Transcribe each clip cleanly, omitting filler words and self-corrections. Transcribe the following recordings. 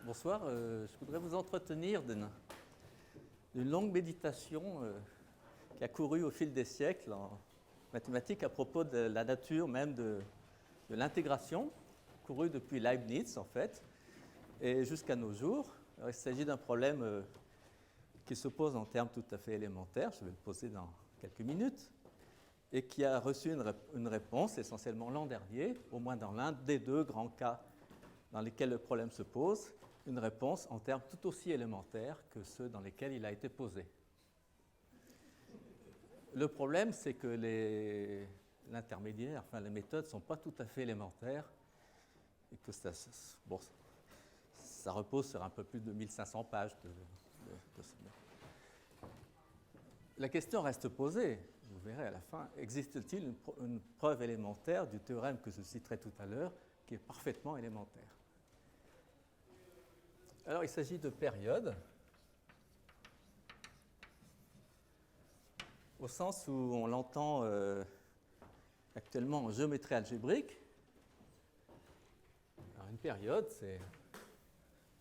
Bonsoir, je voudrais vous entretenir d'une longue méditation qui a couru au fil des siècles en mathématiques à propos de la nature même de l'intégration, courue depuis Leibniz en fait, et jusqu'à nos jours. Alors, il s'agit d'un problème qui se pose en termes tout à fait élémentaires, je vais le poser dans quelques minutes, et qui a reçu une réponse essentiellement l'an dernier, au moins dans l'un des deux grands cas dans lesquels le problème se pose, une réponse en termes tout aussi élémentaires que ceux dans lesquels il a été posé. Le problème, c'est que l'intermédiaire, enfin les méthodes ne sont pas tout à fait élémentaires et que ça repose sur un peu plus de 1500 pages La question reste posée, vous verrez à la fin, existe-t-il une preuve élémentaire du théorème que je citerai tout à l'heure qui est parfaitement élémentaire? Alors, il s'agit de périodes, au sens où on l'entend actuellement en géométrie algébrique. Alors, une période, c'est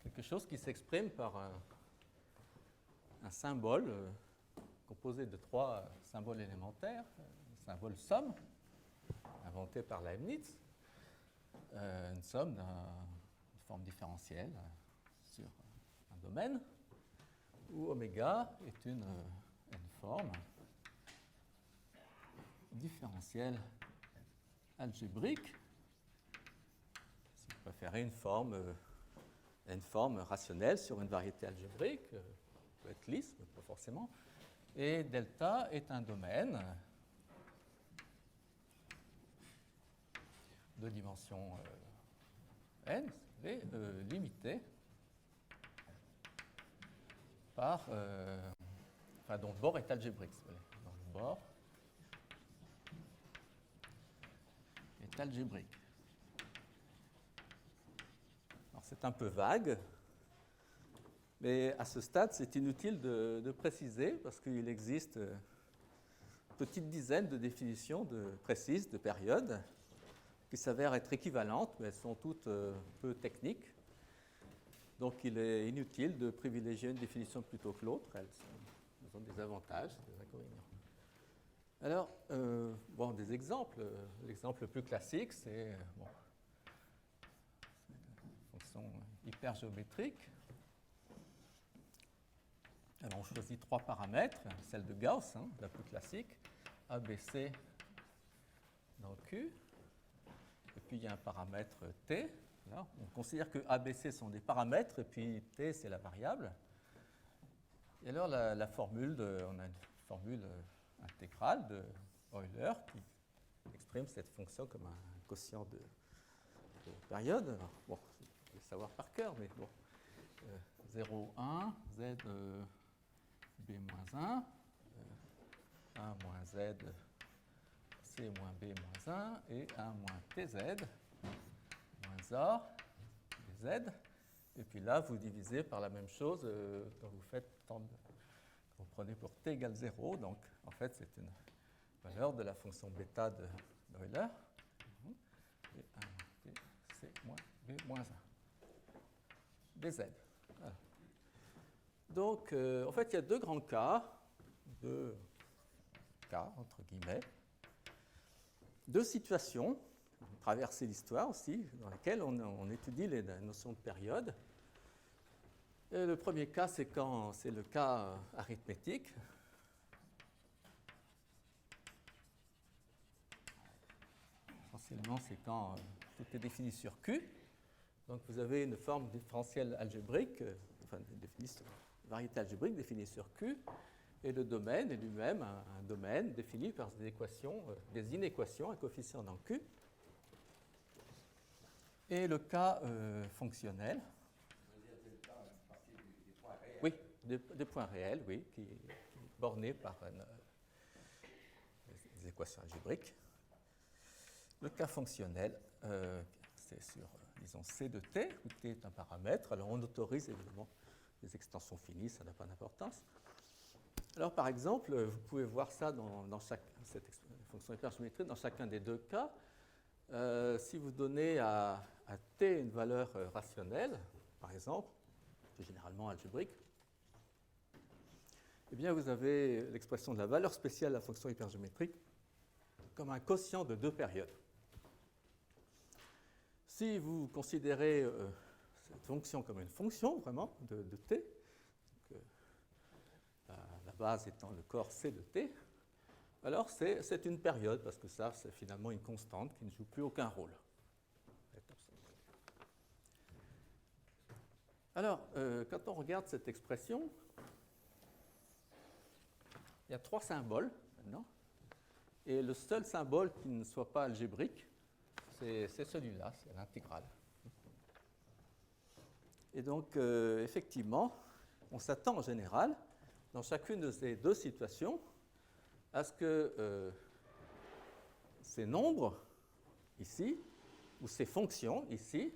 quelque chose qui s'exprime par un symbole composé de trois symboles élémentaires, le symbole somme, inventé par Leibniz, une somme d'une forme différentielle sur un domaine, où oméga est une forme différentielle algébrique, si vous préférez une forme rationnelle sur une variété algébrique, peut être lisse, mais pas forcément, et delta est un domaine de dimension n, limité par, dont le bord est algébrique. Donc le bord est algébrique. Alors c'est un peu vague, mais à ce stade, c'est inutile de préciser parce qu'il existe une petite dizaine de définitions précises de périodes qui s'avèrent être équivalentes, mais elles sont toutes peu techniques. Donc il est inutile de privilégier une définition plutôt que l'autre. Elles ont des avantages, des inconvénients. Alors, des exemples. L'exemple le plus classique, c'est une fonction hypergéométrique. Alors on choisit trois paramètres, celle de Gauss, la plus classique, ABC dans Q. Et puis il y a un paramètre T. Là, on considère que ABC sont des paramètres et puis T c'est la variable. Et alors la formule, on a une formule intégrale de Euler qui exprime cette fonction comme un quotient de période. Alors, bon, vous pouvez le savoir par cœur, mais bon. 0, 1, Z B-1, 1 moins Z C moins B moins 1 et 1 moins TZ moins A dz. Et puis là, vous divisez par la même chose quand vous faites vous prenez pour t égale 0. Donc, en fait, c'est une valeur de la fonction bêta d'Euler. Et 1 t c moins b moins 1 dz. Voilà. Donc, en fait, il y a deux grands cas, entre guillemets, deux situations, traverser l'histoire aussi, dans lesquelles on étudie les notions de période. Et le premier cas, c'est le cas arithmétique. Essentiellement, c'est quand tout est défini sur Q. Donc, vous avez une forme différentielle algébrique, une variété algébrique définie sur Q, et le domaine est lui-même un domaine défini par des inéquations à coefficient dans Q. Et le cas fonctionnel. Vous voulez dire delta à partir des points réels? Oui, des points réels, oui, qui est borné par des équations algébriques. Le cas fonctionnel, c'est sur, disons, C de t, où t est un paramètre. Alors, on autorise évidemment les extensions finies, ça n'a pas d'importance. Alors, par exemple, vous pouvez voir ça dans cette fonction hypergéométrique dans chacun des deux cas. Si vous donnez à t une valeur rationnelle, par exemple, c'est généralement algébrique, eh bien vous avez l'expression de la valeur spéciale de la fonction hypergéométrique comme un quotient de deux périodes. Si vous considérez cette fonction comme une fonction vraiment de t, donc, la base étant le corps c de t, alors c'est une période, parce que ça, c'est finalement une constante qui ne joue plus aucun rôle. Alors, quand on regarde cette expression, il y a trois symboles maintenant, et le seul symbole qui ne soit pas algébrique, c'est celui-là, c'est l'intégrale. Et donc, effectivement, on s'attend en général, dans chacune de ces deux situations, à ce que ces nombres, ici, ou ces fonctions, ici,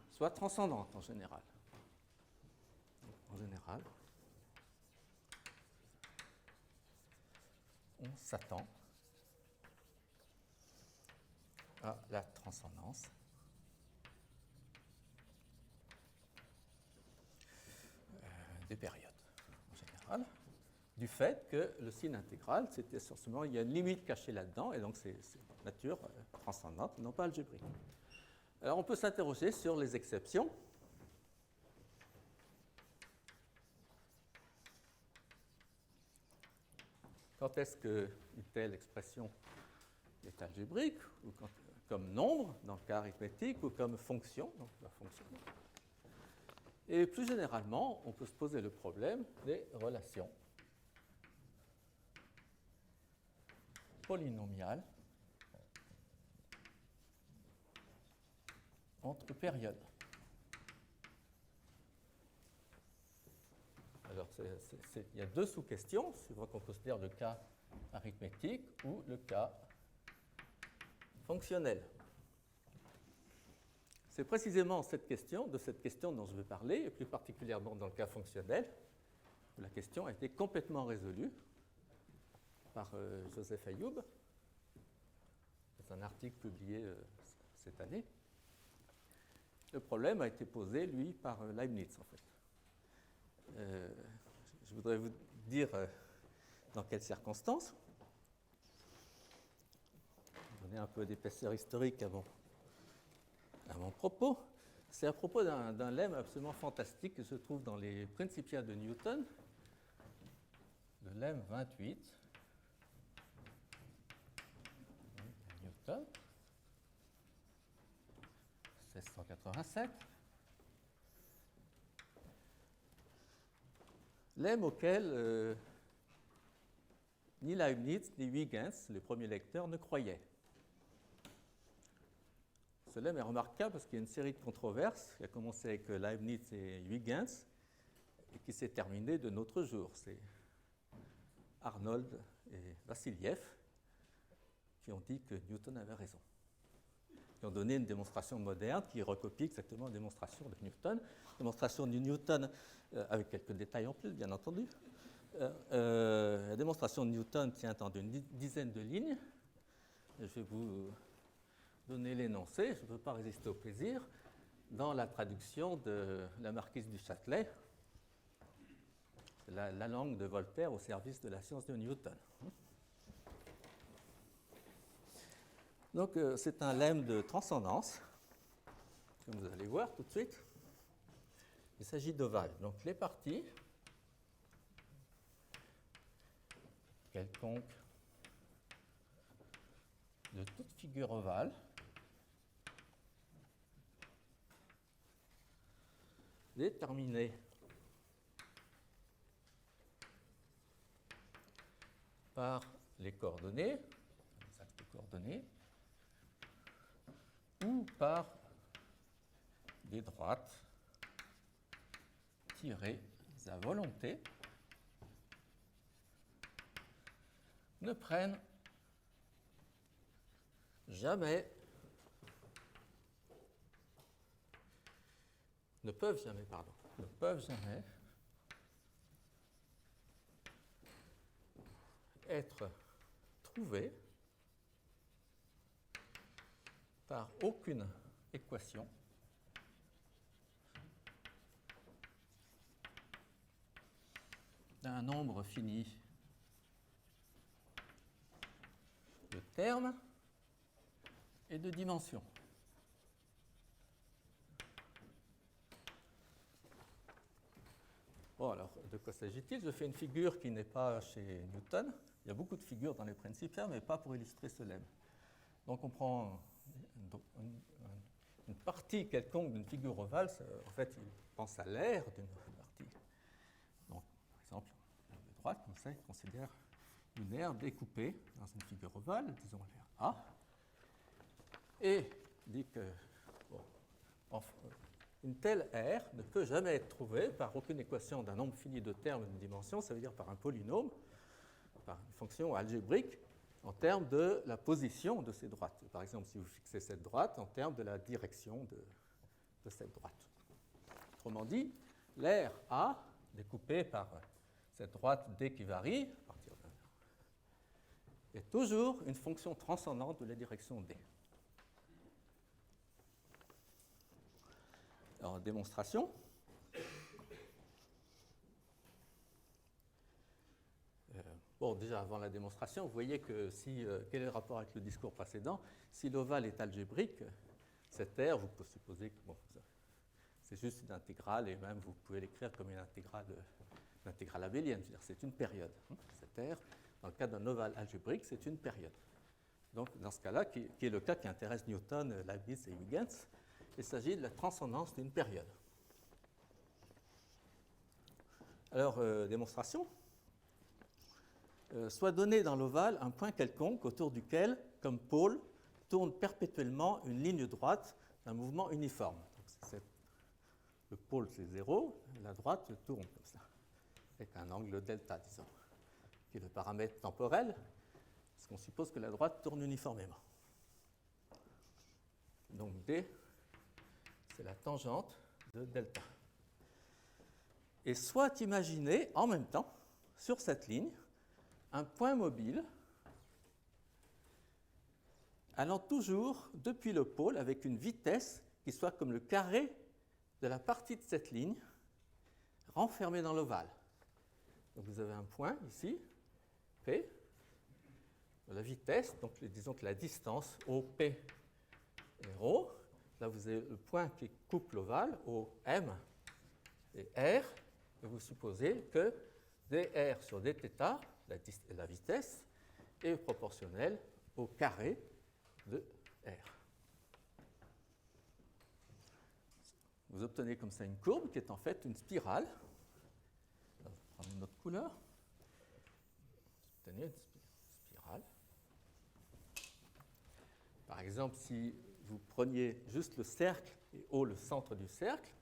soient transcendantes en général. En général, on s'attend à la transcendance des périodes, en général, du fait que le signe intégral, c'est essentiellement, il y a une limite cachée là-dedans, et donc c'est de nature transcendante, non pas algébrique. Alors on peut s'interroger sur les exceptions. Quand est-ce qu'une telle expression est algébrique, ou comme nombre, dans le cas arithmétique, ou comme fonction, donc la fonction. Et plus généralement, on peut se poser le problème des relations polynomiales entre périodes. Alors, il y a deux sous-questions, suivant qu'on considère le cas arithmétique ou le cas fonctionnel. C'est précisément de cette question dont je veux parler, et plus particulièrement dans le cas fonctionnel, où la question a été complètement résolue par Joseph Ayoub, dans un article publié cette année. Le problème a été posé, lui, par Leibniz, en fait. Je voudrais vous dire dans quelles circonstances. Donner un peu d'épaisseur historique à mon propos. C'est à propos d'un lemme absolument fantastique qui se trouve dans les Principia de Newton, le lemme 28 de Newton, 1687. Lemme auquel ni Leibniz ni Huygens, les premiers lecteurs, ne croyaient. Ce lemme est remarquable parce qu'il y a une série de controverses qui a commencé avec Leibniz et Huygens et qui s'est terminée de notre jour. C'est Arnold et Vassiliev qui ont dit que Newton avait raison. Qui ont donné une démonstration moderne qui recopie exactement la démonstration de Newton. Démonstration de Newton avec quelques détails en plus, bien entendu. La démonstration de Newton tient en une dizaine de lignes. Je vais vous donner l'énoncé, je ne peux pas résister au plaisir, dans la traduction de la marquise du Châtelet, la langue de Voltaire au service de la science de Newton. Donc c'est un lemme de transcendance, comme vous allez voir tout de suite. Il s'agit d'ovales. Donc les parties quelconques de toute figure ovale déterminées par les coordonnées, les axes de coordonnées, ou par des droites tirées à volonté, ne prennent jamais, ne peuvent jamais être trouvées par aucune équation un nombre fini de termes et de dimensions. Bon, alors, de quoi s'agit-il? Je fais une figure qui n'est pas chez Newton. Il y a beaucoup de figures dans les Principia, mais pas pour illustrer ce lemme. Donc, on prend une partie quelconque d'une figure ovale. En fait, il pense à l'aire d'une partie. Donc, par exemple, de droite, comme ça, il considère une aire découpée dans une figure ovale, disons l'aire A, et dit que une telle aire ne peut jamais être trouvée par aucune équation d'un nombre fini de termes et de dimensions, ça veut dire par un polynôme, par une fonction algébrique, en termes de la position de ces droites. Par exemple, si vous fixez cette droite en termes de la direction de cette droite. Autrement dit, l'aire A, découpée par cette droite D qui varie, à partir de, est toujours une fonction transcendante de la direction D. Alors, démonstration. Bon, déjà, avant la démonstration, vous voyez que quel est le rapport avec le discours précédent? Si l'ovale est algébrique, cette aire, vous pouvez supposer que c'est juste une intégrale, et même vous pouvez l'écrire comme une intégrale abélienne, c'est-à-dire c'est une période. Cette aire, dans le cas d'un ovale algébrique, c'est une période. Donc, dans ce cas-là, qui est le cas qui intéresse Newton, Leibniz et Huygens, il s'agit de la transcendance d'une période. Alors, démonstration. Soit donné dans l'ovale un point quelconque autour duquel, comme pôle, tourne perpétuellement une ligne droite d'un mouvement uniforme. Donc, le pôle, c'est 0, la droite tourne comme ça, avec un angle delta, disons, qui est le paramètre temporel, parce qu'on suppose que la droite tourne uniformément. Donc, D, c'est la tangente de delta. Et soit imaginer en même temps, sur cette ligne, un point mobile allant toujours depuis le pôle avec une vitesse qui soit comme le carré de la partie de cette ligne renfermée dans l'ovale. Donc vous avez un point ici, P, la vitesse, donc disons que la distance OP est ρ. Là vous avez le point qui coupe l'ovale, OM et R, et vous supposez que dr sur dθ, la vitesse, est proportionnelle au carré de R. Vous obtenez comme ça une courbe qui est en fait une spirale. Je vais prendre une autre couleur. Vous obtenez une spirale. Par exemple, si vous preniez juste le cercle et O le centre du cercle,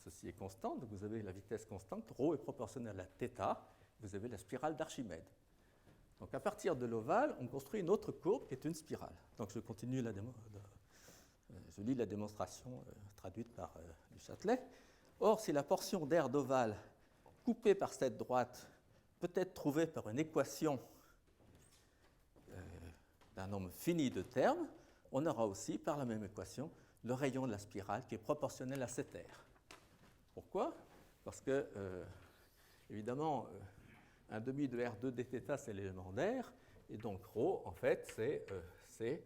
ceci est constant, donc vous avez la vitesse constante, ρ est proportionnelle à θ, vous avez la spirale d'Archimède. Donc à partir de l'ovale, on construit une autre courbe qui est une spirale. Donc je continue je lis la démonstration traduite par du Châtelet. Or, si la portion d'aire d'ovale coupée par cette droite peut être trouvée par une équation d'un nombre fini de termes, on aura aussi par la même équation le rayon de la spirale qui est proportionnel à cette aire. Pourquoi? Parce que, évidemment, un demi de R2 dθ, c'est l'élément d'air, et donc ρ, en fait, c'est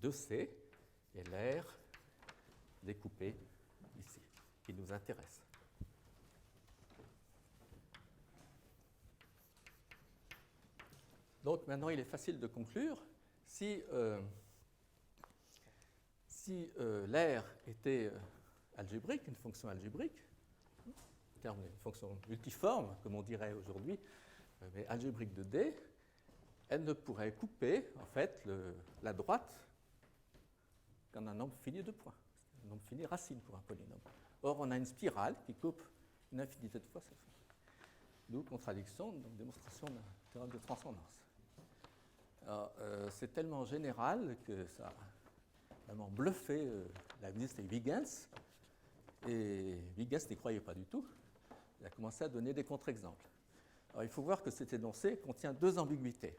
2c, et l'air découpé ici, qui nous intéresse. Donc maintenant, il est facile de conclure. Si l'air était algébrique, une fonction algébrique, en termes d'une fonction multiforme, comme on dirait aujourd'hui, mais algébrique de D, elle ne pourrait couper en fait la droite qu'en un nombre fini de points. Un nombre fini racine pour un polynôme. Or, on a une spirale qui coupe une infinité de fois cette fois. D'où contradiction, donc démonstration d'un théorème de transcendance. C'est tellement général que ça a vraiment bluffé Leibniz et Huygens. Et Huygens n'y croyait pas du tout. Il a commencé à donner des contre-exemples. Alors, il faut voir que cet énoncé contient deux ambiguïtés.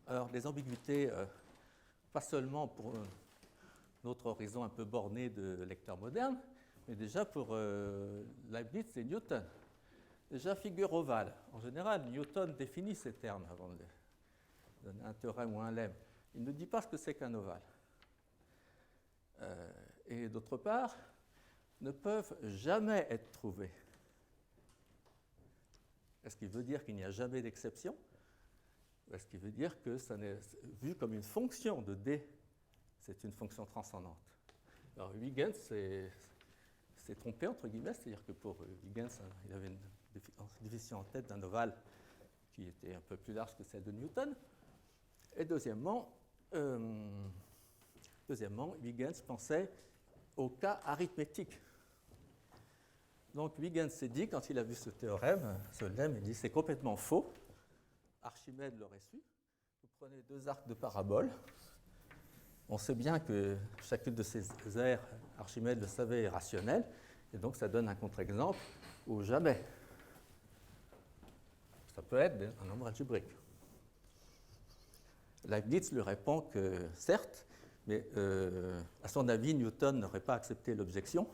Alors, les ambiguïtés, pas seulement pour notre horizon un peu borné de lecteurs modernes, mais déjà pour Leibniz et Newton. Déjà, figure ovale. En général, Newton définit ces termes avant de donner un théorème ou un lemme. Il ne dit pas ce que c'est qu'un ovale. Et d'autre part, ne peuvent jamais être trouvés. Est-ce qu'il veut dire qu'il n'y a jamais d'exception? Ou est-ce qu'il veut dire que ça n'est vu comme une fonction de D, c'est une fonction transcendante? Alors Huygens s'est trompé entre guillemets, c'est-à-dire que pour Huygens, il avait une définition en tête d'un ovale qui était un peu plus large que celle de Newton. Et deuxièmement, Huygens pensait au cas arithmétique. Donc Huygens s'est dit, quand il a vu ce théorème, ce lemme, il dit c'est complètement faux. Archimède l'aurait su. Vous prenez deux arcs de parabole. On sait bien que chacune de ces aires, Archimède le savait, est rationnelle. Et donc ça donne un contre-exemple où jamais. Ça peut être un nombre algébrique. Leibniz lui répond que certes, mais à son avis, Newton n'aurait pas accepté l'objection.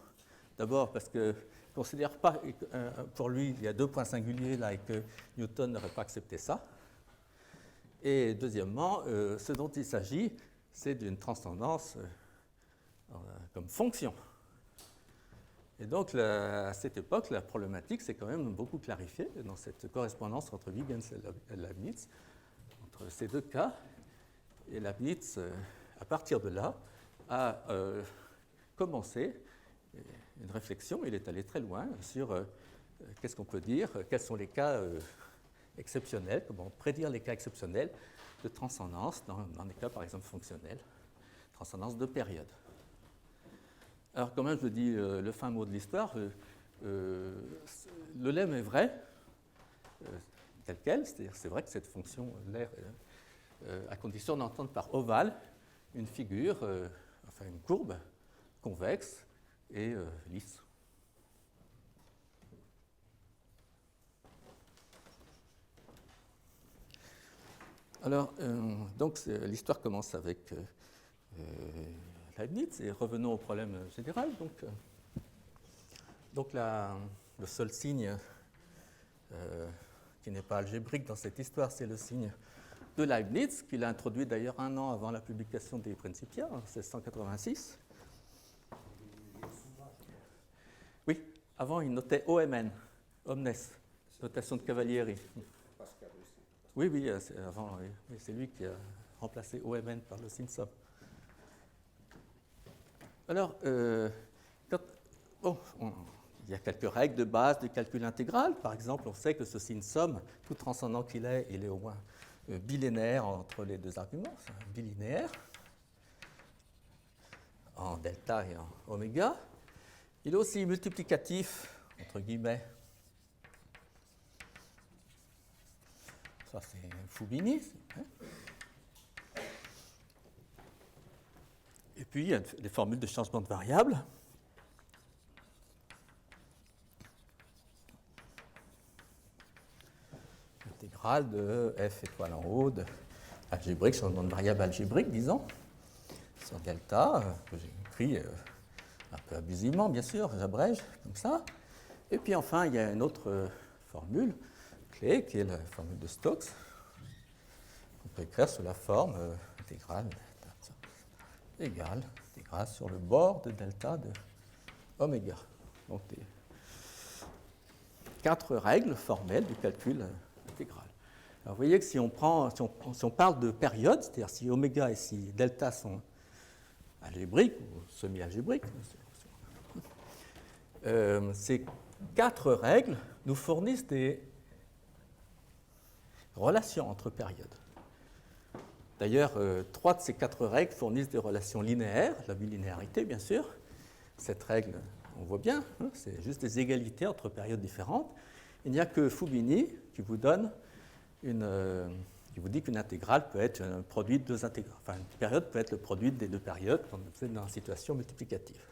D'abord parce qu'il ne considère pas, pour lui, il y a deux points singuliers là et que Newton n'aurait pas accepté ça. Et deuxièmement, ce dont il s'agit, c'est d'une transcendance comme fonction. Et donc, à cette époque, la problématique s'est quand même beaucoup clarifiée dans cette correspondance entre Huygens et Leibniz, entre ces deux cas. Et Leibniz, à partir de là, a commencé une réflexion. Il est allé très loin sur qu'est-ce qu'on peut dire, quels sont les cas exceptionnels, comment prédire les cas exceptionnels de transcendance dans des cas, par exemple, fonctionnels, transcendance de période. Alors, quand même, je dis le fin mot de l'histoire, le lemme est vrai, tel quel, c'est-à-dire c'est vrai que cette fonction, l'air, à condition d'entendre par ovale une figure, enfin une courbe convexe et lisse. Alors, donc l'histoire commence avec Leibniz, et revenons au problème général. Donc le seul signe qui n'est pas algébrique dans cette histoire, c'est le signe de Leibniz, qu'il a introduit d'ailleurs un an avant la publication des Principia, en 1686. Oui, avant il notait OMN, omnes, notation de Cavalieri. Pascal aussi. Oui, c'est avant, oui, c'est lui qui a remplacé OMN par le signe somme. Alors, il y a quelques règles de base du calcul intégral. Par exemple, on sait que ce signe somme, tout transcendant qu'il est, il est au moins bilinéaire entre les deux arguments, c'est un bilinéaire, en delta et en oméga. Il est aussi multiplicatif, entre guillemets. Ça, c'est Fubini. Et puis, il y a des formules de changement de variables. Intégrale de f étoile en haut de algébrique, changement de variable algébrique, disons, sur delta, que j'ai écrit un peu abusivement, bien sûr, j'abrège comme ça. Et puis enfin, il y a une autre formule clé, qui est la formule de Stokes, qu'on peut écrire sous la forme intégrale égale intégrale sur le bord de delta de oméga. Donc, des 4 règles formelles du calcul intégral. Alors, vous voyez que si on parle de période, c'est-à-dire si oméga et si delta sont algébriques ou semi-algébriques, ces 4 règles nous fournissent des relations entre périodes. D'ailleurs, 3 de ces 4 règles fournissent des relations linéaires, la bilinéarité bien sûr. Cette règle, on voit bien, c'est juste des égalités entre périodes différentes. Il n'y a que Fubini qui vous dit qu'une intégrale peut être un produit de deux intégrales. Enfin, une période peut être le produit des deux périodes quand vous êtes dans une situation multiplicative.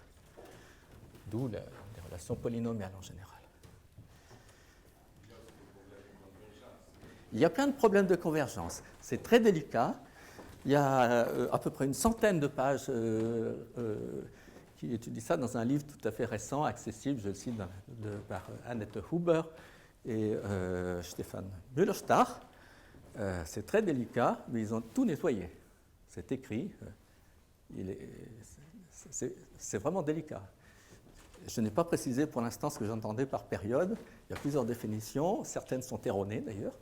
D'où les relations polynomiales en général. Il y a plein de problèmes de convergence. C'est très délicat. Il y a à peu près une centaine de pages qui étudie ça dans un livre tout à fait récent, accessible, je le cite, par Annette Huber et Stefan Müller-Starr. C'est très délicat, mais ils ont tout nettoyé. C'est écrit. C'est vraiment délicat. Je n'ai pas précisé pour l'instant ce que j'entendais par période. Il y a plusieurs définitions, certaines sont erronées d'ailleurs,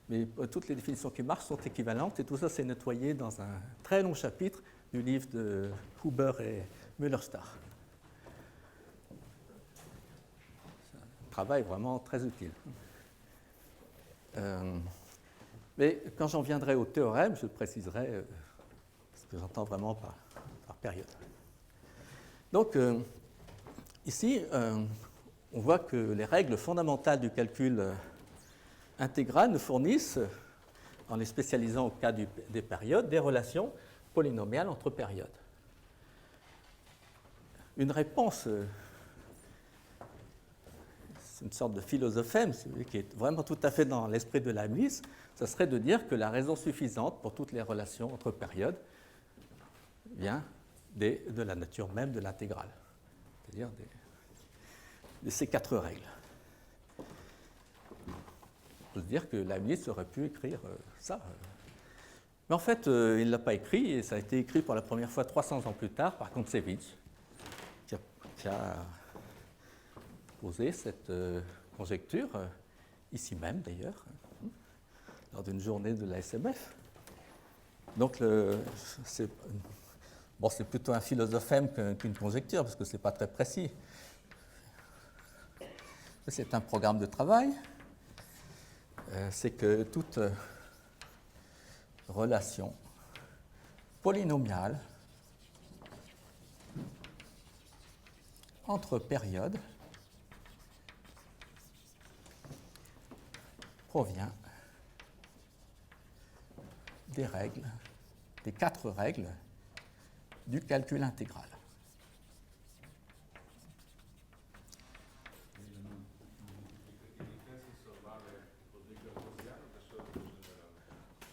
mais toutes les définitions qui marchent sont équivalentes et tout ça c'est nettoyé dans un très long chapitre du livre de Huber et Müller-Starr. C'est un travail vraiment très utile. Mais quand j'en viendrai au théorème, je préciserai ce que j'entends vraiment par période. Donc, ici, on voit que les règles fondamentales du calcul intégral nous fournissent, en les spécialisant au cas des périodes, des relations polynomiales entre périodes. Une réponse, c'est une sorte de philosophème, qui est vraiment tout à fait dans l'esprit de Leibniz, ce serait de dire que la raison suffisante pour toutes les relations entre périodes vient de la nature même de l'intégrale, c'est-à-dire de ces 4 règles. On peut se dire que Leibniz aurait pu écrire ça. Mais en fait, il ne l'a pas écrit, et ça a été écrit pour la première fois 300 ans plus tard par Kontsevich, qui a posé cette conjecture, ici même d'ailleurs, lors d'une journée de la SMF. Donc, c'est plutôt un philosophème qu'une conjecture, parce que ce n'est pas très précis. C'est un programme de travail. C'est que toute relation polynomiale entre périodes provient des règles, des 4 règles du calcul intégral.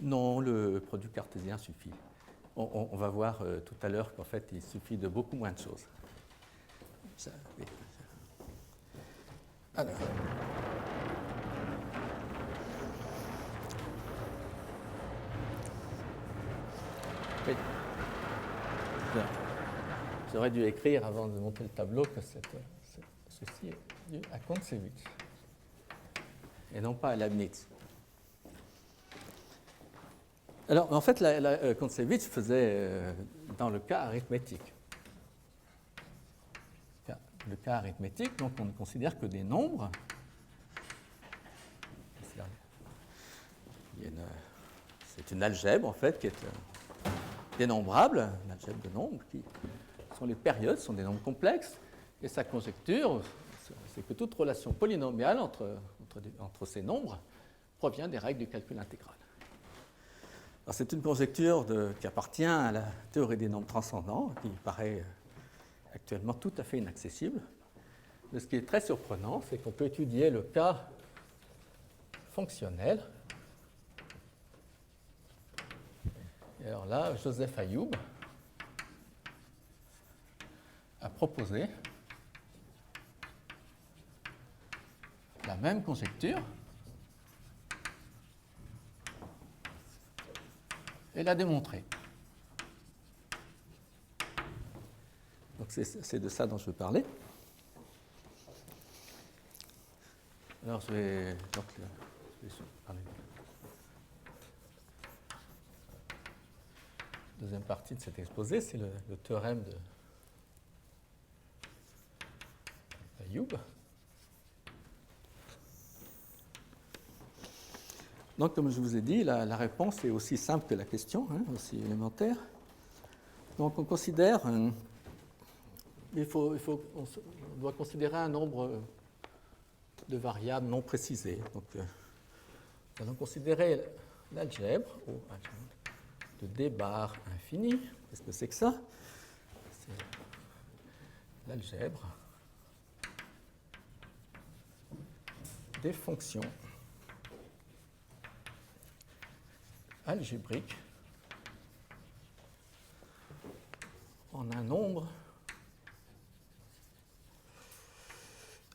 Non, le produit cartésien suffit. On va voir tout à l'heure qu'en fait, il suffit de beaucoup moins de choses. Oui. Alors. Oui. J'aurais dû écrire avant de monter le tableau que ceci est dû à Kontsevich et non pas à Leibniz. Alors, en fait, Kontsevich faisait dans le cas arithmétique. Le cas arithmétique, donc on ne considère que des nombres. C'est une algèbre, en fait, qui est dénombrable, une algèbre de nombres, qui sont les périodes, sont des nombres complexes, et sa conjecture, c'est que toute relation polynomiale entre ces nombres provient des règles du calcul intégral. Alors, c'est une conjecture qui appartient à la théorie des nombres transcendants, qui paraît actuellement tout à fait inaccessible. Mais ce qui est très surprenant, c'est qu'on peut étudier le cas fonctionnel. Et alors là, Joseph Ayoub a proposé la même conjecture et l'a démontrée. Donc c'est de ça dont je veux parler. Alors je vais parler de la deuxième partie de cet exposé, c'est le théorème de Ayoub. Donc, comme je vous ai dit, la réponse est aussi simple que la question, aussi élémentaire. Donc, on considère, on doit considérer un nombre de variables non précisées. Donc, nous allons considérer l'algèbre, de D bar infini. Qu'est-ce que c'est que ça? C'est l'algèbre des fonctions algébriques en un nombre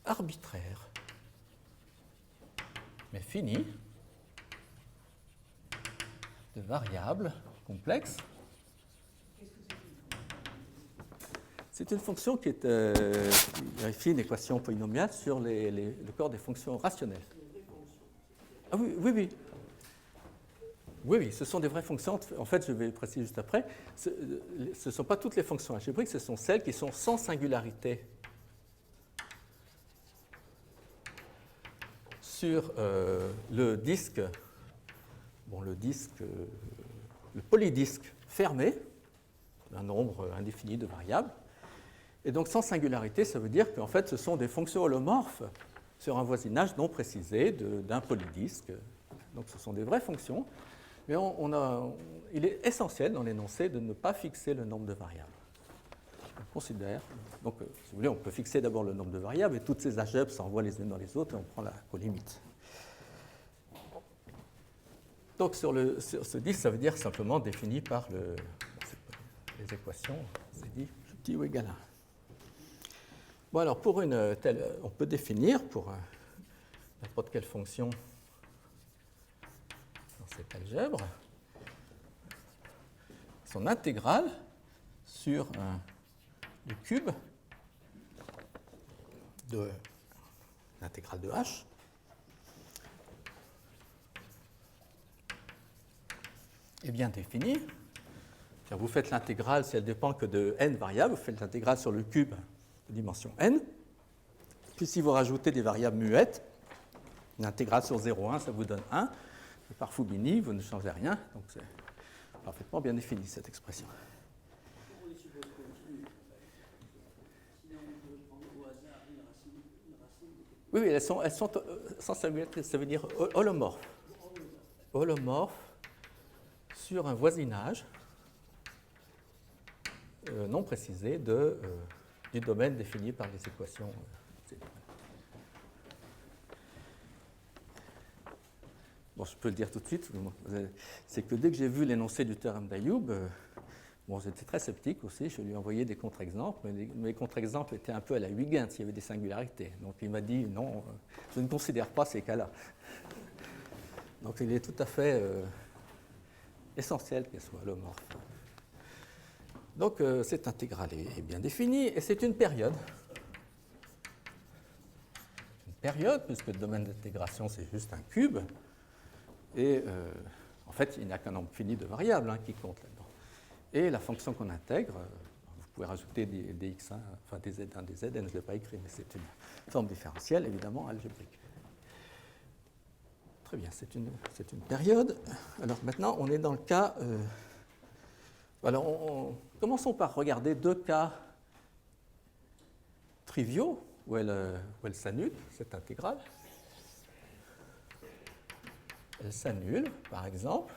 arbitraire, mais fini, de variables complexes. C'est une fonction qui vérifie une équation polynomiale sur le corps des fonctions rationnelles. Ah oui, oui, oui. Oui, oui, ce sont des vraies fonctions. En fait, je vais préciser juste après. Ce ne sont pas toutes les fonctions algébriques, ce sont celles qui sont sans singularité sur le disque, le polydisque fermé d'un nombre indéfini de variables. Et donc, sans singularité, ça veut dire qu'en fait, ce sont des fonctions holomorphes sur un voisinage non précisé d'un polydisque. Donc, ce sont des vraies fonctions. Mais il est essentiel dans l'énoncé de ne pas fixer le nombre de variables. On considère, donc, si vous voulez, on peut fixer d'abord le nombre de variables et toutes ces algèbres s'envoient les unes dans les autres et on prend la colimite. Donc, sur ce disque, ça veut dire simplement défini par les équations, c'est dit petit ou égal à 1. Bon, alors, pour une telle, on peut définir pour n'importe quelle fonction dans cette algèbre son intégrale sur le cube de l'intégrale de h est bien définie. Vous faites l'intégrale, si elle dépend que de n variables, vous faites l'intégrale sur le cube de dimension n. Puis si vous rajoutez des variables muettes, l'intégrale sur 0,1, ça vous donne 1. Et par Fubini, vous ne changez rien. Donc c'est parfaitement bien défini, cette expression. On les suppose continues. Sinon, on peut prendre au hasard une racine. Oui, oui, elles sont sans singularité, ça veut dire holomorphes. Holomorphes sur un voisinage non précisé du domaine défini par les équations. Bon, je peux le dire tout de suite, c'est que dès que j'ai vu l'énoncé du théorème d'Ayoub, j'étais très sceptique aussi, je lui ai envoyé des contre-exemples, mais mes contre-exemples étaient un peu à la Huygens, il y avait des singularités. Donc il m'a dit non, je ne considère pas ces cas-là. Donc il est tout à fait essentiel qu'elle soit holomorphe. Donc cette intégrale est bien définie et c'est une période. Une période, puisque le domaine d'intégration c'est juste un cube. Et en fait, il n'y a qu'un nombre fini de variables qui compte là-dedans. Et la fonction qu'on intègre, vous pouvez rajouter des x1, enfin des z1, des zn, je ne l'ai pas écrit, mais c'est une forme différentielle, évidemment, algébrique. Très bien, c'est une période. Alors maintenant, on est dans le cas... alors, commençons par regarder deux cas triviaux où elle s'annule, cette intégrale. Elle s'annule, par exemple,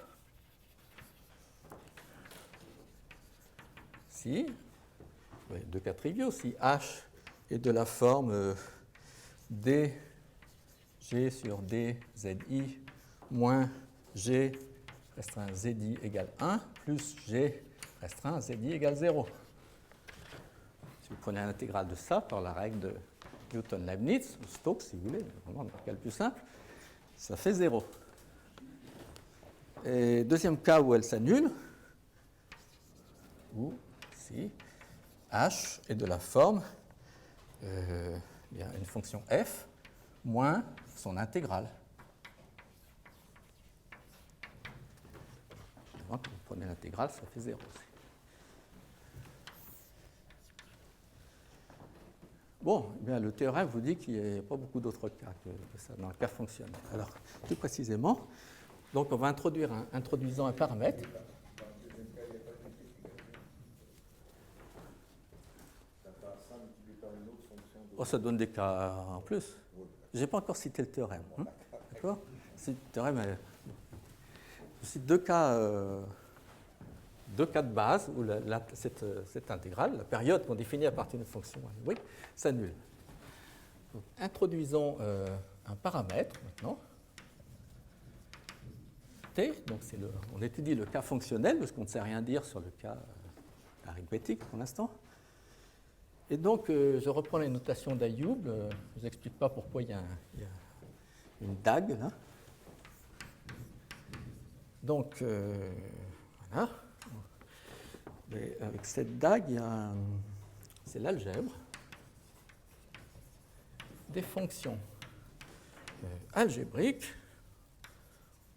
si, deux cas triviaux, si h est de la forme dg sur dzi moins g restreint zi égale 1 plus g restreint zi égale 0. Si vous prenez l'intégrale de ça par la règle de Newton-Leibniz, ou Stokes si vous voulez, vraiment le cas le plus simple, ça fait 0. Et deuxième cas où elle s'annule, où si h est de la forme une fonction f moins son intégrale. Quand vous prenez l'intégrale, ça fait 0 aussi. Bon, eh bien, le théorème vous dit qu'il n'y a pas beaucoup d'autres cas que ça dans le cas fonctionnel. Alors, plus précisément, donc on va introduisant un paramètre. Oh, ça donne des cas en plus. Je n'ai pas encore cité le théorème. D'accord ? C'est le théorème. Je cite deux cas de base où cette intégrale, la période qu'on définit à partir d'une fonction algébrique, s'annule. Donc, introduisons un paramètre maintenant. T, donc on étudie le cas fonctionnel, parce qu'on ne sait rien dire sur le cas arithmétique pour l'instant. Et donc, je reprends les notations d'Ayoub. Je ne vous explique pas pourquoi il y a une dague là. Donc, voilà. Et avec cette dague, c'est l'algèbre des fonctions algébriques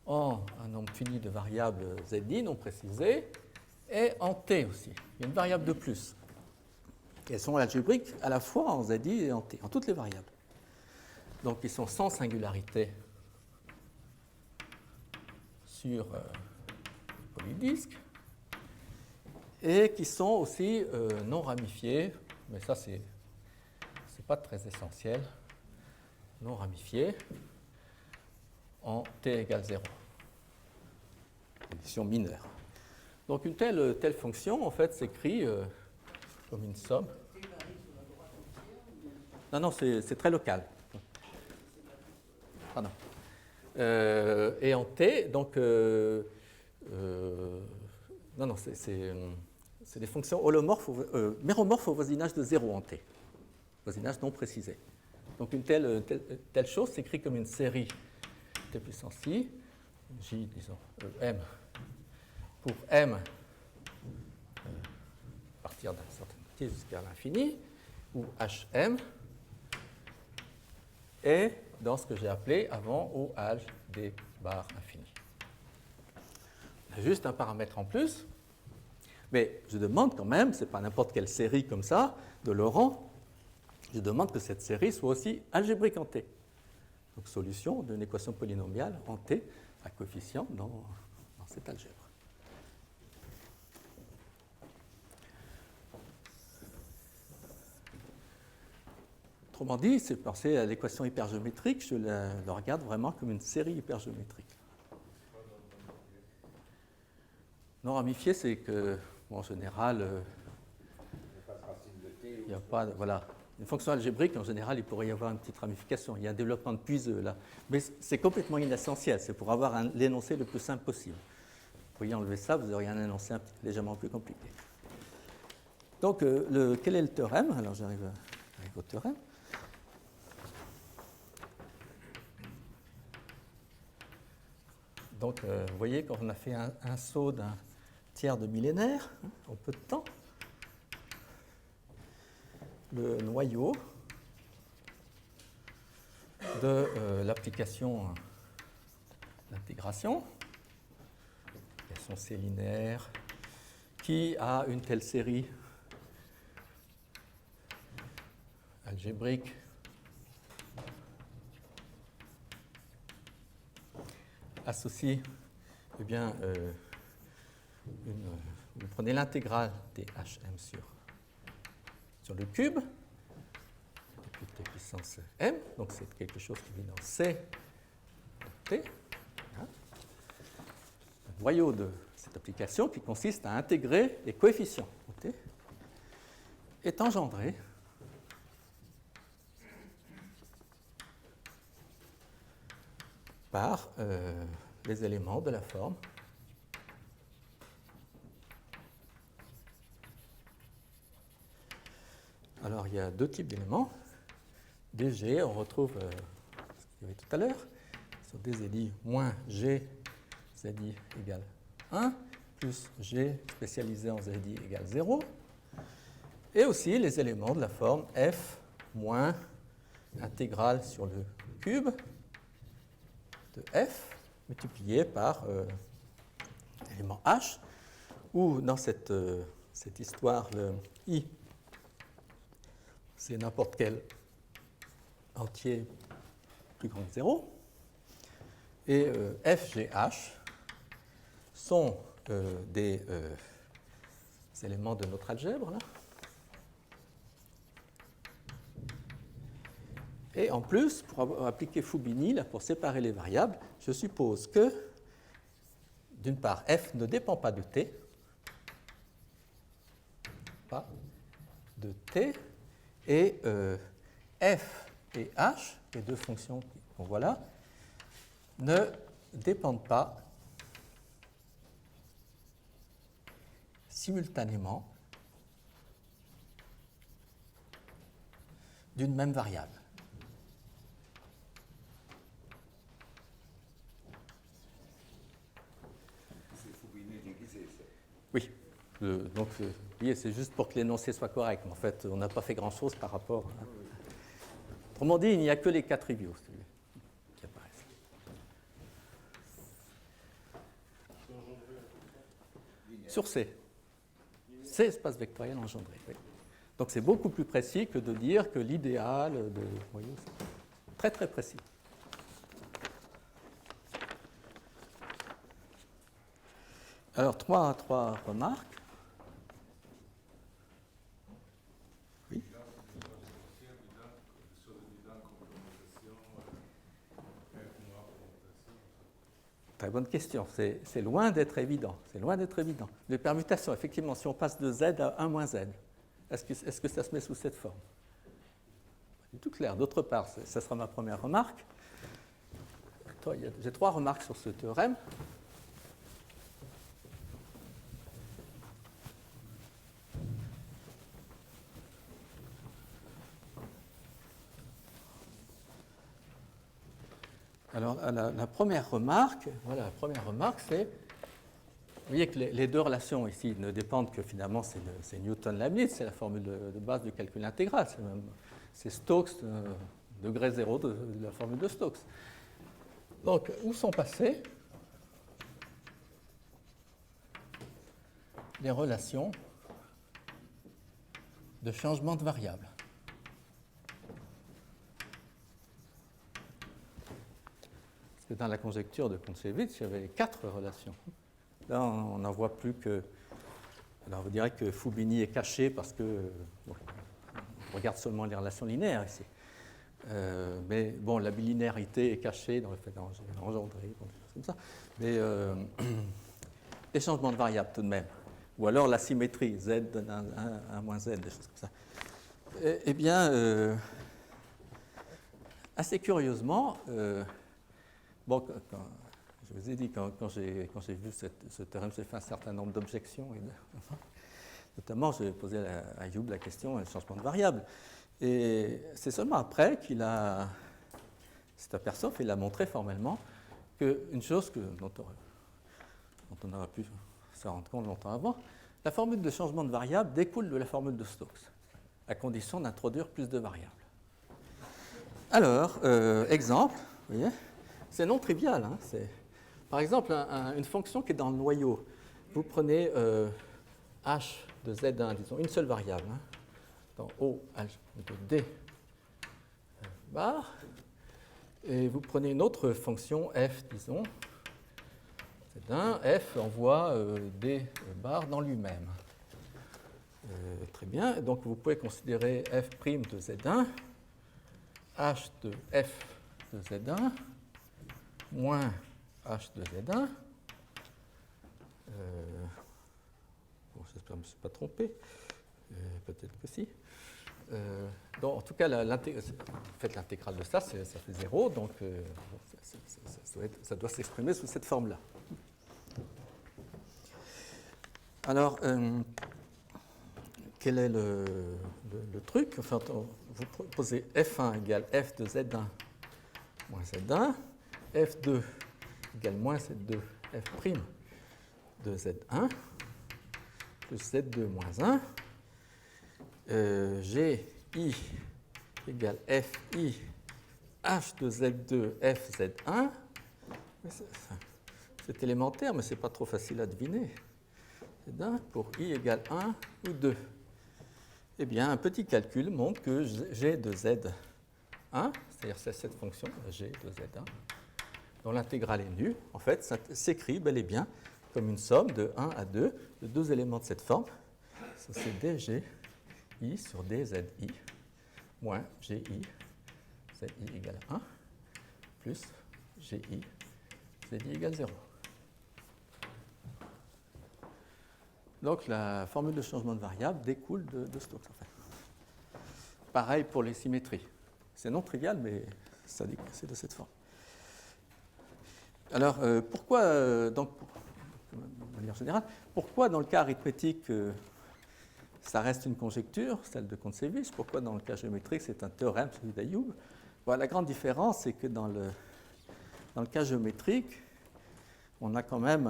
en un nombre fini de variables zi non précisées et en t aussi. Il y a une variable de plus. Et elles sont algébriques à la fois en zi et en t, en toutes les variables. Donc ils sont sans singularité sur polydisque et qui sont aussi non ramifiés, mais ça c'est pas très essentiel, non ramifiés en t égale 0, condition mineure. Donc une telle fonction en fait s'écrit comme une somme. Non, c'est très local. Pardon. Et en t, donc non, c'est des fonctions méromorphes au voisinage de 0 en t, voisinage non précisé. Donc une telle chose s'écrit comme une série t puissance i, j, disons, m, pour m à partir d'un certain t jusqu'à l'infini, où hm est dans ce que j'ai appelé avant OH des barres infinies. On a juste un paramètre en plus, mais je demande quand même, ce n'est pas n'importe quelle série comme ça, de Laurent, je demande que cette série soit aussi algébrique en T. Donc solution d'une équation polynomiale en T à coefficient dans cette algèbre. Autrement dit, c'est penser à l'équation hypergéométrique, je la regarde vraiment comme une série hypergéométrique. Non ramifié, c'est que, bon, en général, il n'y a pas, voilà, une fonction algébrique, en général, il pourrait y avoir une petite ramification. Il y a un développement de Puiseux là, mais c'est complètement inessentiel. C'est pour avoir l'énoncé le plus simple possible. Vous pourriez enlever ça, vous auriez un énoncé légèrement plus compliqué. Donc, quel est le théorème? Alors, j'arrive au théorème. Donc, vous voyez, quand on a fait un saut d'un tiers de millénaire, en peu de temps, le noyau de l'application d'intégration, l'application C linéaire, qui a une telle série algébrique associe, eh bien, vous prenez l'intégrale des hm sur le cube, depuis t puissance m, donc c'est quelque chose qui vit dans C de t. Hein. Le noyau de cette application qui consiste à intégrer les coefficients de t est engendré par les éléments de la forme Alors, il y a deux types d'éléments. DG, on retrouve ce qu'il y avait tout à l'heure, sur DZI moins G, ZI égale 1, plus G spécialisé en ZI égale 0. Et aussi les éléments de la forme F moins intégrale sur le cube de F multiplié par l'élément H, où dans cette histoire, le I, c'est n'importe quel entier plus grand que 0. Et F, G, H sont des éléments de notre algèbre, là. Et en plus, pour appliquer Fubini, là, pour séparer les variables, je suppose que, d'une part, F ne dépend pas de T, et F et H, les deux fonctions qu'on voit là, ne dépendent pas simultanément d'une même variable. C'est Fubini déguisé, ça. Oui, donc vous voyez, c'est juste pour que l'énoncé soit correct. Mais en fait, on n'a pas fait grand-chose par rapport. Hein. Autrement dit, il n'y a que les cas triviaux qui apparaissent. Sur C. C, espace vectoriel engendré. Oui. Donc c'est beaucoup plus précis que de dire que l'idéal de. Vous voyez, c'est très très précis. Alors, trois remarques. Oui. Très bonne question. C'est loin d'être évident. C'est loin d'être évident. Les permutations, effectivement, si on passe de z à 1 moins z, est-ce que ça se met sous cette forme? Pas du tout clair. D'autre part, ça sera ma première remarque. J'ai trois remarques sur ce théorème. Alors, la première remarque, voilà, la première remarque, c'est, vous voyez que les deux relations ici ne dépendent que finalement, c'est Newton-Leibniz, c'est la formule de base du calcul intégral, c'est Stokes, degré zéro de la formule de Stokes. Donc, où sont passées les relations de changement de variable? Dans la conjecture de Kontsevich, il y avait 4 relations. Là, on n'en voit plus que. Alors, vous direz que Fubini est caché parce que. Bon, on regarde seulement les relations linéaires ici. Mais bon, la bilinéarité est cachée dans le fait d'engendrer, bon, des choses comme ça. Mais les changements de variables tout de même. Ou alors la symétrie, z donne 1 moins z, des choses comme ça. Eh bien, assez curieusement, bon, je vous ai dit, quand j'ai vu ce théorème, j'ai fait un certain nombre d'objections. Notamment, j'ai posé à Youb la question du changement de variable. Et c'est seulement après qu'il s'est aperçu, il a montré formellement, qu'une chose dont on aurait pu se rendre compte longtemps avant, la formule de changement de variable découle de la formule de Stokes, à condition d'introduire plus de variables. Alors, exemple, vous voyez, c'est non trivial. Hein, par exemple, une fonction qui est dans le noyau. Vous prenez h de z1, disons, une seule variable, hein, dans O h de d bar, et vous prenez une autre fonction f, disons, z1, f envoie d bar dans lui-même. Très bien, donc vous pouvez considérer f' de z1, h de f de z1, moins h de z1. Bon, j'espère que je ne me suis pas trompé. Peut-être que si. Donc, en tout cas, faites l'intégrale de ça, ça fait 0, donc ça doit s'exprimer sous cette forme-là. Alors, quel est le truc? Enfin, vous posez f1 égale f de z1 moins z1, f2 égale moins z2 f' de z1 plus z2 moins 1, gi égale fi h de z2 f z1. C'est élémentaire, mais ce n'est pas trop facile à deviner. Z1 pour i égale 1 ou 2. Eh bien, un petit calcul montre que g de z1, c'est-à-dire c'est cette fonction, g de z1, dont l'intégrale est nue, en fait, ça s'écrit bel et bien comme une somme de 1 à 2 de deux éléments de cette forme. Ça, c'est dg i sur dzi moins gi, zi égale 1, plus gi, zi égale 0. Donc la formule de changement de variable découle de Stokes. En fait. Pareil pour les symétries. C'est non trivial, mais c'est de cette forme. Alors, pourquoi, donc, de manière générale, pourquoi dans le cas arithmétique, ça reste une conjecture, celle de Kontsevich. Pourquoi dans le cas géométrique, c'est un théorème, celui d'Ayoub? Voilà, la grande différence, c'est que dans le cas géométrique, on a quand même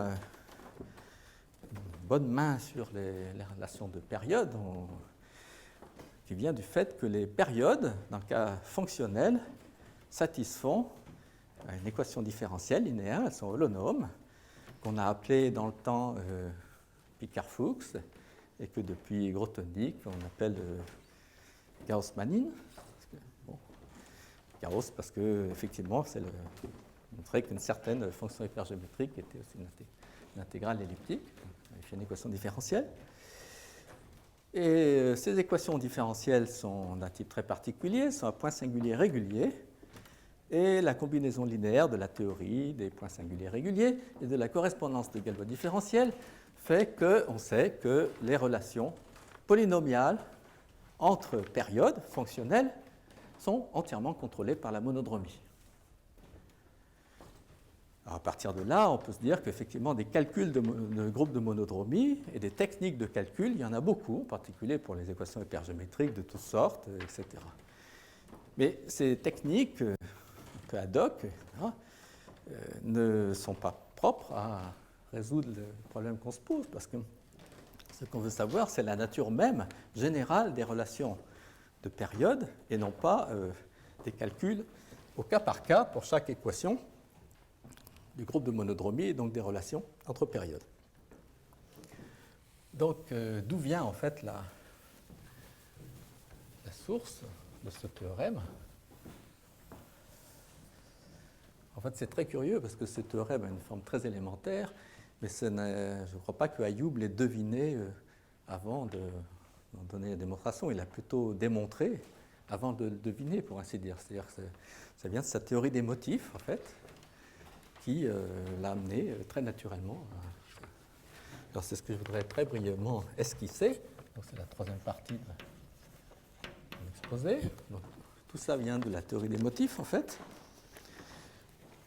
une bonne main sur les relations de période, qui vient du fait que les périodes, dans le cas fonctionnel, satisfont à une équation différentielle linéaire, elles sont holonomes, qu'on a appelées dans le temps Picard-Fuchs, et que depuis Grothendieck, on appelle Gauss-Manin. Bon, Gauss, parce qu'effectivement, c'est montrer qu'une certaine fonction hypergéométrique était aussi une intégrale elliptique, avec une équation différentielle. Et ces équations différentielles sont d'un type très particulier, sont à points singuliers réguliers, et la combinaison linéaire de la théorie des points singuliers réguliers et de la correspondance de Galois différentielle fait qu'on sait que les relations polynomiales entre périodes fonctionnelles sont entièrement contrôlées par la monodromie. Alors à partir de là, on peut se dire qu'effectivement, des calculs de groupes de monodromie et des techniques de calcul, il y en a beaucoup, en particulier pour les équations hypergéométriques de toutes sortes, etc. Mais ces techniques, un peu ad hoc, ne sont pas propres à résoudre le problème qu'on se pose, parce que ce qu'on veut savoir, c'est la nature même générale des relations de période, et non pas des calculs au cas par cas pour chaque équation du groupe de monodromie et donc des relations entre périodes. Donc, d'où vient en fait la source de ce théorème? En fait, c'est très curieux parce que ce théorème a une forme très élémentaire, mais je ne crois pas que Ayoub l'ait deviné avant d'en donner la démonstration. Il a plutôt démontré avant de le deviner, pour ainsi dire. C'est-à-dire que ça vient de sa théorie des motifs, en fait, qui l'a amené très naturellement. Alors c'est ce que je voudrais très brièvement esquisser. Donc c'est la troisième partie de l'exposé. Donc, tout ça vient de la théorie des motifs, en fait.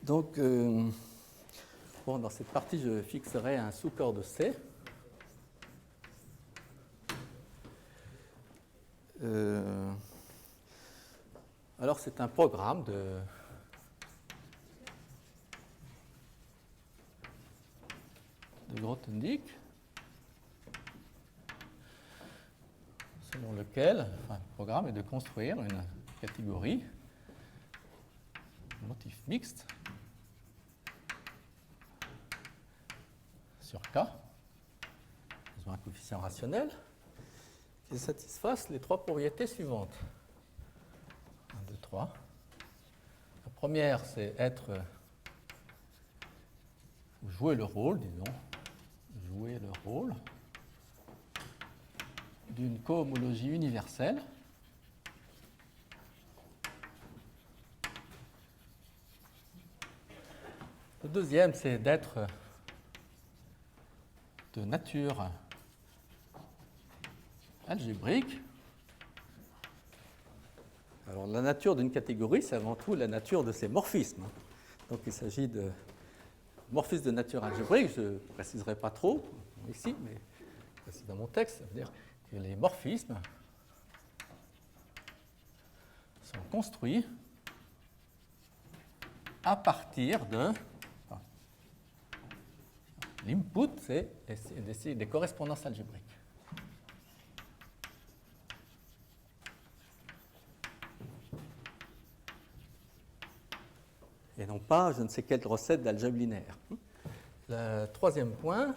Donc, dans cette partie, je fixerai un sous-corps de C. Alors c'est un programme de Grothendieck, selon lequel, le programme est de construire une catégorie motif mixte sur K, disons un coefficient rationnel, qui satisfasse les trois propriétés suivantes. 1, 2, 3. La première, c'est jouer le rôle, disons, jouer le rôle d'une cohomologie universelle Le deuxième, c'est d'être de nature algébrique. Alors, la nature d'une catégorie, c'est avant tout la nature de ses morphismes. Donc, il s'agit de morphismes de nature algébrique. Je ne préciserai pas trop ici, mais c'est dans mon texte. Ça veut dire que les morphismes sont construits à partir de... L'input, c'est des correspondances algébriques. Et non pas je ne sais quelle recette d'algèbre linéaire. Le troisième point,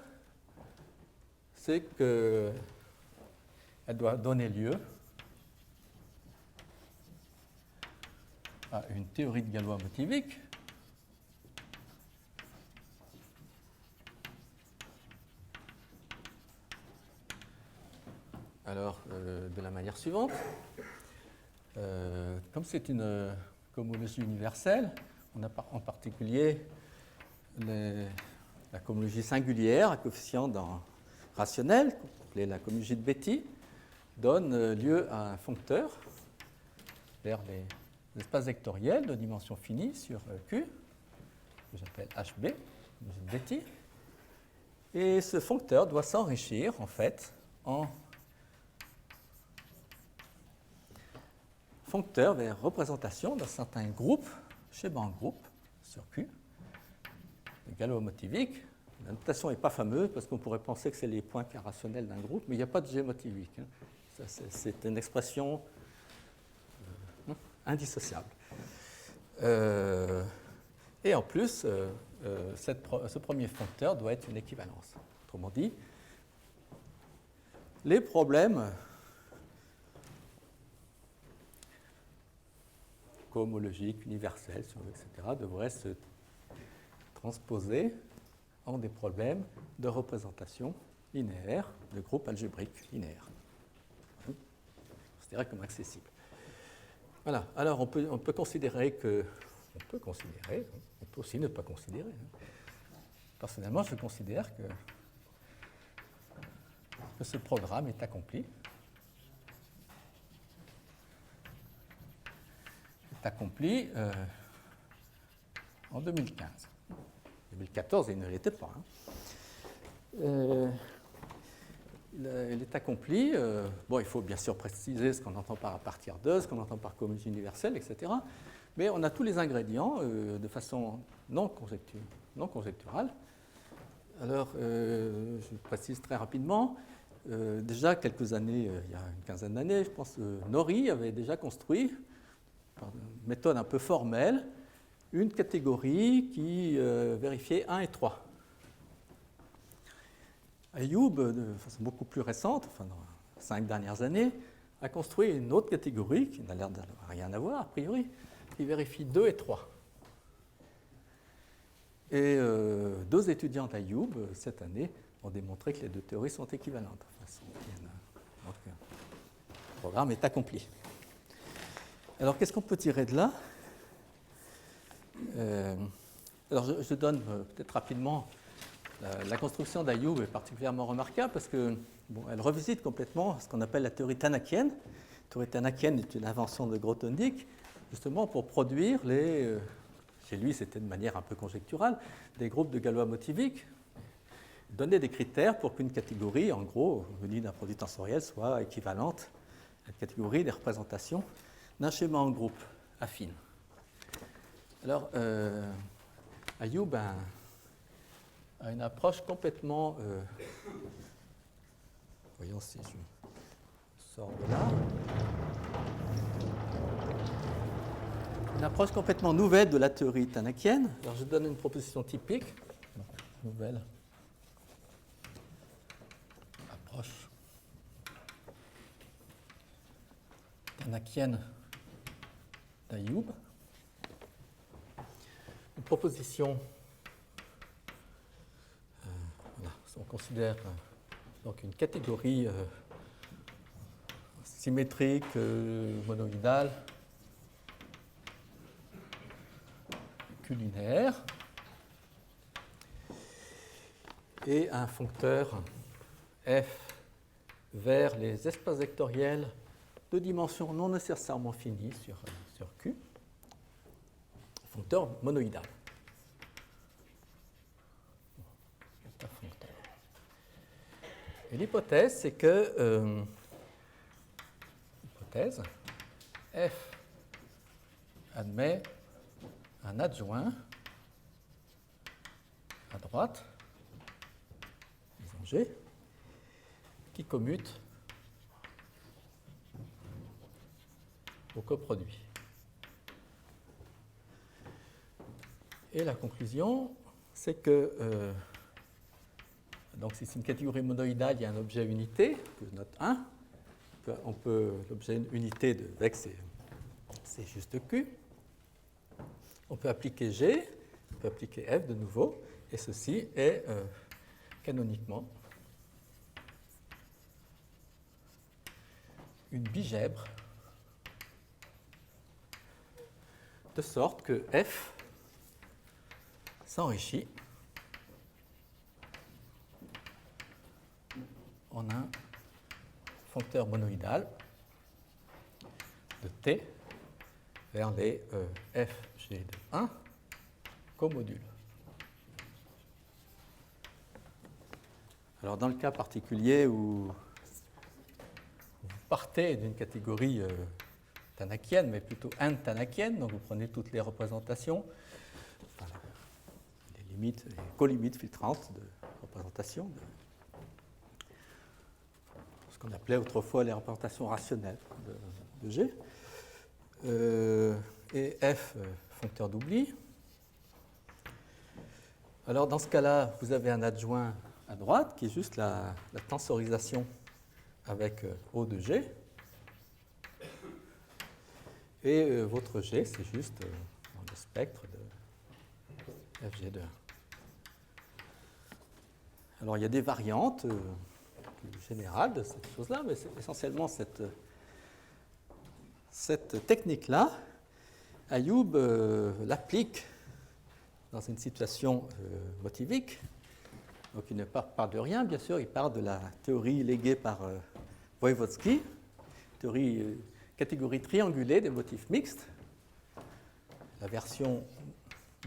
c'est qu'elle doit donner lieu à une théorie de Galois motivique alors de la manière suivante. Comme c'est une cohomologie universelle, on a en particulier la cohomologie singulière à coefficient rationnel, appelée la cohomologie de Betti, donne lieu à un foncteur vers les espaces vectoriels de dimension finie sur Q, que j'appelle HB, cohomologie de Betti. Et ce foncteur doit s'enrichir, en fait, en foncteur vers représentation d'un certain groupe, Shebang group, sur Q, de Galois-motivique. La notation n'est pas fameuse parce qu'on pourrait penser que c'est les points K rationnels d'un groupe, mais il n'y a pas de G motivique. Hein. C'est une expression indissociable. Et en plus, ce premier foncteur doit être une équivalence. Autrement dit, les problèmes cohomologiques, universels, etc., devraient se transposer en des problèmes de représentation linéaire de groupes algébriques linéaires. Considérés comme accessibles. Voilà. Alors, on peut considérer que... On peut aussi ne pas considérer. Personnellement, je considère que ce programme est accompli. En 2015. 2014, il ne l'était pas. Hein. Il est accompli. Bon, il faut bien sûr préciser ce qu'on entend par à partir de, ce qu'on entend par cohomologie universelle, etc. Mais on a tous les ingrédients de façon non conjecturale. Alors, je précise très rapidement. Déjà, quelques années, il y a une quinzaine d'années, je pense, Nori avait déjà construit, par une méthode un peu formelle, une catégorie qui vérifiait 1 et 3. Ayoub, de façon beaucoup plus récente, enfin dans les 5 dernières années, a construit une autre catégorie qui n'a l'air de rien à voir, a priori, qui vérifie 2 et 3. Et 2 étudiants d'Ayoub, cette année, ont démontré que les 2 théories sont équivalentes. Donc, le programme est accompli. Alors, qu'est-ce qu'on peut tirer de là ? Alors, je donne peut-être rapidement. La construction d'Ayoub est particulièrement remarquable parce qu'elle revisite complètement ce qu'on appelle la théorie tanakienne. La théorie tanakienne est une invention de Grothendieck, justement pour produire chez lui c'était de manière un peu conjecturale, des groupes de Galois-motiviques, donner des critères pour qu'une catégorie, en gros, venue d'un produit tensoriel, soit équivalente à la catégorie des représentations d'un schéma en groupe affine. Alors, Ayoub a une approche complètement... voyons si je sors de là. Une approche complètement nouvelle de la théorie tanakienne. Alors, je donne une proposition typique. Nouvelle approche tanakienne d'Ayoub. Une proposition... on considère donc une catégorie symétrique, monoïdale, Q-linéaire, et un foncteur f vers les espaces vectoriels de dimension non nécessairement finie sur Q, foncteur monoïdal. Et l'hypothèse, c'est que f admet un adjoint à droite, disons G, qui commute au coproduit. Et la conclusion, c'est que donc, si c'est une catégorie monoïdale, il y a un objet unité, que je note 1. L'objet unité de Vex, c'est juste Q. On peut appliquer G, on peut appliquer F de nouveau, et ceci est canoniquement une bigèbre, de sorte que F s'enrichit en un foncteur monoïdal de T vers les Fg de 1 comodule. Alors dans le cas particulier où vous partez d'une catégorie tanakienne, mais plutôt n-tanakienne. Donc vous prenez toutes les représentations, enfin, les limites, les colimites filtrantes de représentation, ce qu'on appelait autrefois les représentations rationnelles de G. Et F, foncteur d'oubli. Alors dans ce cas-là, vous avez un adjoint à droite qui est juste la tensorisation avec O de G. Et votre G, c'est juste le spectre de FG de 1. Alors il y a des variantes générales de cette chose-là, mais c'est essentiellement cette technique-là. Ayoub l'applique dans une situation motivique. Donc il ne part de rien, bien sûr, il part de la théorie léguée par Voevodsky, catégorie triangulée des motifs mixtes, la version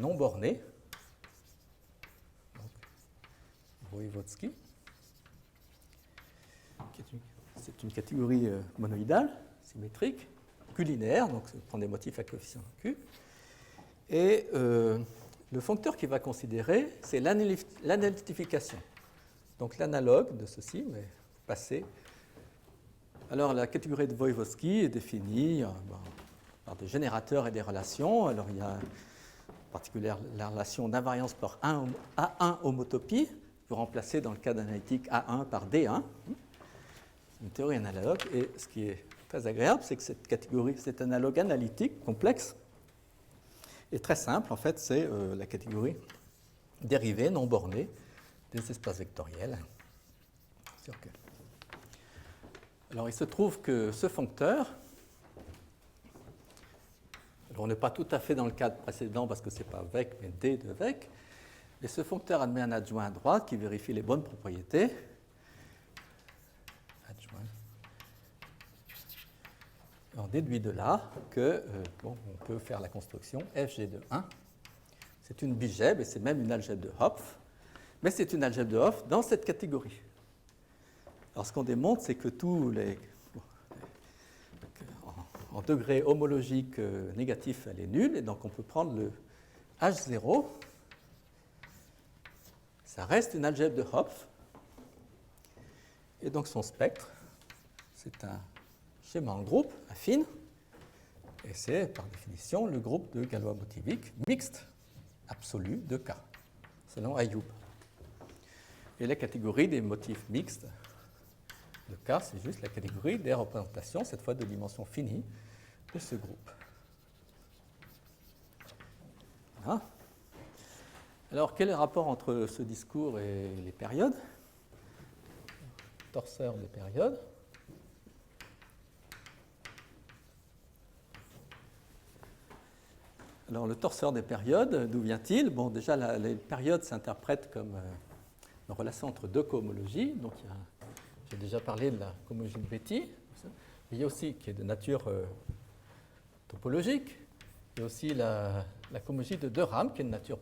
non bornée, donc Voevodsky. C'est une catégorie monoïdale, symétrique, Q-linéaire, donc ça prend des motifs à coefficient Q. Et le foncteur qu'il va considérer, c'est l'analytification. Donc l'analogue de ceci, mais passé. Alors la catégorie de Voevodsky est définie par des générateurs et des relations. Alors il y a en particulier la relation d'invariance par A1 homotopie, pour remplacer dans le cas d'analytique A1 par D1. C'est une théorie analogue. Et ce qui est très agréable, c'est que cette catégorie, cet analogue analytique complexe, est très simple. En fait, c'est la catégorie dérivée non bornée des espaces vectoriels. Alors, il se trouve que ce foncteur, alors on n'est pas tout à fait dans le cadre précédent parce que ce n'est pas Vec, mais D de Vec, mais ce foncteur admet un adjoint à droite qui vérifie les bonnes propriétés. Adjoint. On déduit de là que on peut faire la construction FG de 1. C'est une bigèbre et c'est même une algèbre de Hopf, mais c'est une algèbre de Hopf dans cette catégorie. Alors ce qu'on démontre, c'est que tous les en degré homologique négatif, elle est nulle, et donc on peut prendre le H0, ça reste une algèbre de Hopf, et donc son spectre, c'est un schéma en groupe affine, et c'est par définition le groupe de Galois-Motivic mixte absolu de K, selon Ayoub. Et la catégorie des motifs mixtes de K, c'est juste la catégorie des représentations, cette fois de dimension finie, de ce groupe. Voilà. Alors, quel est le rapport entre ce discours et les périodes? Torseur des périodes. Alors, le torseur des périodes, d'où vient-il? Bon, déjà, les périodes s'interprètent comme une relation entre deux cohomologies. Donc, j'ai déjà parlé de la cohomologie de Betti. Il y a aussi, qui est de nature topologique, il y a aussi la cohomologie de De Rham, qui est de nature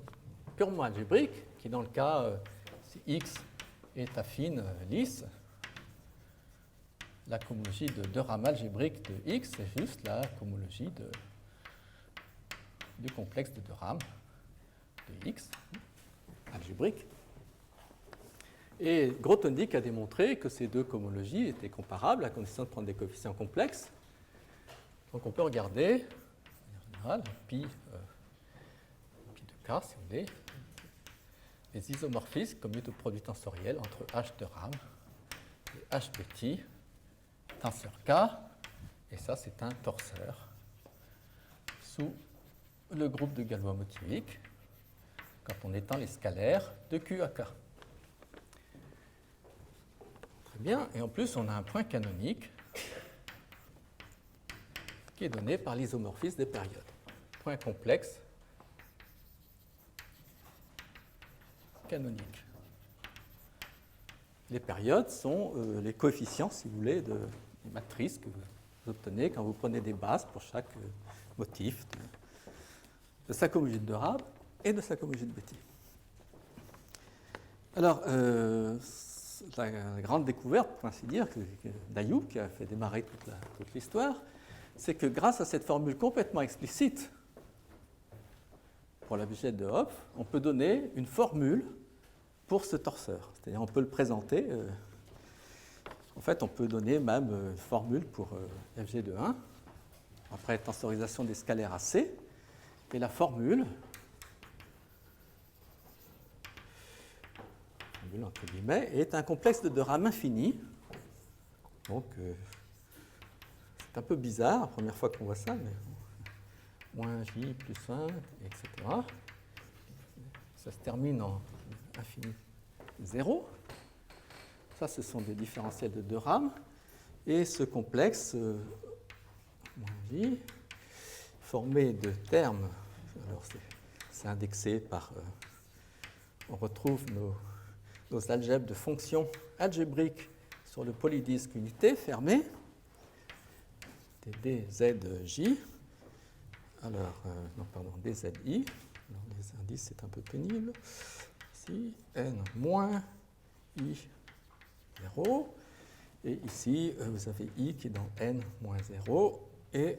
purement algébrique, qui dans le cas, si X est affine lisse, la cohomologie de De Rham algébrique de X, c'est juste la cohomologie du complexe de De Rham de X, algébrique. Et Grothendieck a démontré que ces deux cohomologies étaient comparables à condition de prendre des coefficients complexes. Donc on peut regarder, en général, pi de K, si vous voulez, les isomorphismes comme méthode de produit tensoriel entre H de Rham et H petit, tenseur K, et ça c'est un torseur sous le groupe de Galois-Motivic quand on étend les scalaires de Q à K. Très bien, et en plus on a un point canonique qui est donné par l'isomorphisme des périodes. Point complexe canonique. Les périodes sont les coefficients, si vous voulez, des matrices que vous obtenez quand vous prenez des bases pour chaque motif de sa cohomologie de De Rham et de sa cohomologie de Betti. Alors, la grande découverte, pour ainsi dire, d'Ayoub, qui a fait démarrer toute l'histoire, c'est que grâce à cette formule complètement explicite, pour l'objet de Hopf, on peut donner une formule pour ce torseur. C'est-à-dire on peut le présenter. En fait, on peut donner même une formule pour FG de 1, après tensorisation des scalaires à C. Et la formule entre guillemets, est un complexe de De Rham infini. Donc, c'est un peu bizarre la première fois qu'on voit ça, mais moins J plus 1, etc. Ça se termine en infini 0. Ça, ce sont des différentiels de De Rham. Et ce complexe, moins J, formé de termes, alors c'est indexé par... on retrouve nos algèbres de fonctions algébriques sur le polydisque unité fermé, DZJ, alors, non, pardon, DZI, alors, les indices, c'est un peu pénible, ici, N moins I 0, et ici, vous avez I qui est dans N moins 0, et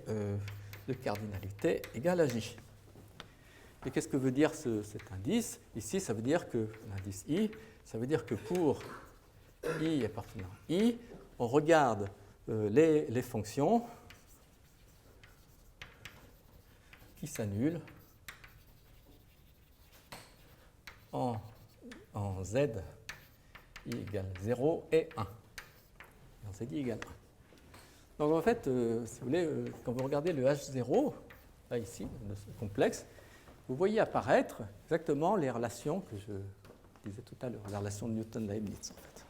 de cardinalité égale à J. Et qu'est-ce que veut dire cet indice? Ici, ça veut dire que l'indice I, ça veut dire que pour I appartenant à I, on regarde les fonctions qui s'annulent en Z I égale 0 et 1. En Z I égale 1. Donc en fait, si vous voulez, quand vous regardez le H0, là ici, de ce complexe, vous voyez apparaître exactement les relations que je disais tout à l'heure, les relations de Newton-Leibniz en fait.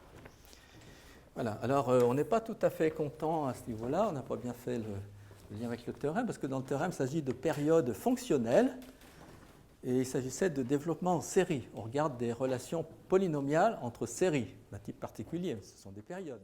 Voilà, alors on n'est pas tout à fait content à ce niveau-là, on n'a pas bien fait le lien avec le théorème, parce que dans le théorème, il s'agit de périodes fonctionnelles, et il s'agissait de développement en série. On regarde des relations polynomiales entre séries, d'un type particulier, ce sont des périodes.